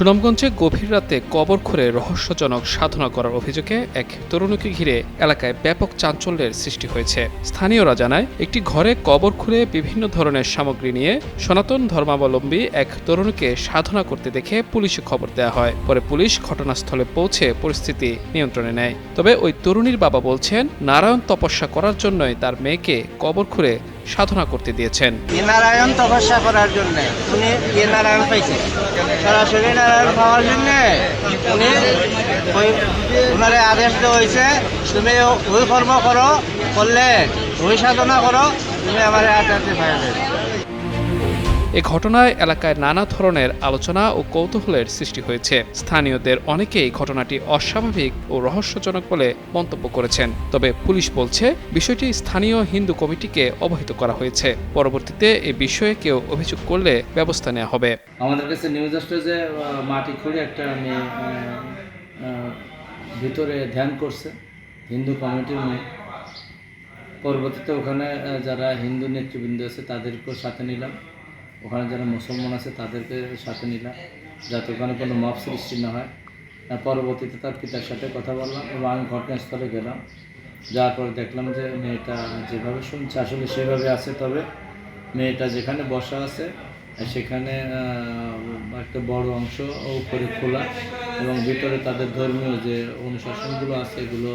সুনামগঞ্জে গভীর রাতে কবর খুঁড়ে রহস্যজনক সাধনা করার অভিযোগে এক তরুণীকে ঘিরে এলাকায় ব্যাপক চাঞ্চল্যের সৃষ্টি হয়েছে। স্থানীয়রা জানায়, একটি ঘরে কবর খুঁড়ে বিভিন্ন ধরনের সামগ্রী নিয়ে সনাতন ধর্মাবলম্বী এক তরুণীকে সাধনা করতে দেখে পুলিশে খবর দেওয়া হয়। পরে পুলিশ ঘটনাস্থলে পৌঁছে পরিস্থিতি নিয়ন্ত্রণে নেয়। তবে ওই তরুণীর বাবা বলছেন, নারায়ণ তপস্যা করার জন্যই তার মেয়েকে কবর খুঁড়ে সাধনা করতে দিয়েছেন। নারায়ণ তপস্যা করার জন্য উনি নারায়ণ পাইছে, সরাসরি নারায়ণ পাওয়ার জন্য উনি ওনার আদেশ দেওয়া হয়েছে, তুমি ওই কর্ম করো, করলে ওই সাধনা করো, তুমি আমার হাতে হাতে পাই দেবে। এ ঘটনায় এলাকায় নানা ধরনের আলোচনা ও কৌতূহলের সৃষ্টি হয়েছে। স্থানীয়দের অনেকেই ঘটনাটি অস্বাভাবিক ও রহস্যজনক বলে মন্তব্য করেছেন। তবে পুলিশ বলছে, বিষয়টি স্থানীয় হিন্দু কমিটিকে অবহিত করা হয়েছে। পরবর্তীতে এ বিষয়ে কেউ অভিযোগ করলে ব্যবস্থা নেওয়া হবে। আমাদের কাছে নিউজ আসলে যে মাটি খুঁড়ে একটা মেয়ে ভিতরে ধ্যান করছে, হিন্দু কমিটির মেয়ে। পরবর্তীতে ওখানে যারা হিন্দু নেতৃবৃন্দ আছে তাদেরকেও সাথে নিলাম, ওখানে যারা মুসলমান আছে তাদেরকে সাথে নিলাম, যাতে ওখানে কোনো মব সৃষ্টি না হয়। পরবর্তীতে তার পিতার সাথে কথা বললাম এবং আমি ঘটনাস্থলে গেলাম। যাওয়ার পরে দেখলাম যে মেয়েটা যেভাবে শুনছে আসলে সেভাবে আছে। তবে মেয়েটা যেখানে বসা আছে সেখানে একটা বড় অংশ উপরে খোলা এবং ভিতরে তাদের ধর্মীয় যে অনুশাসনগুলো আছে এগুলো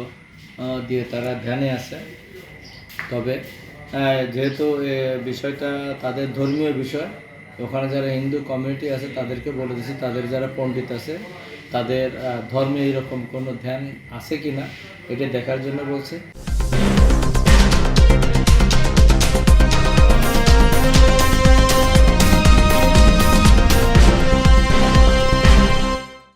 দিয়ে তারা ধ্যানে আছে। তবে যেহেতু বিষয়টা তাদের ধর্মীয় বিষয়, ওখানে যারা হিন্দু কমিউনিটি আছে তাদেরকে বলে দিয়েছি, তাদের যারা পণ্ডিত আছে তাদের ধর্মে এরকম কোনো ধ্যান আছে কি না এটা দেখার জন্য বলছে।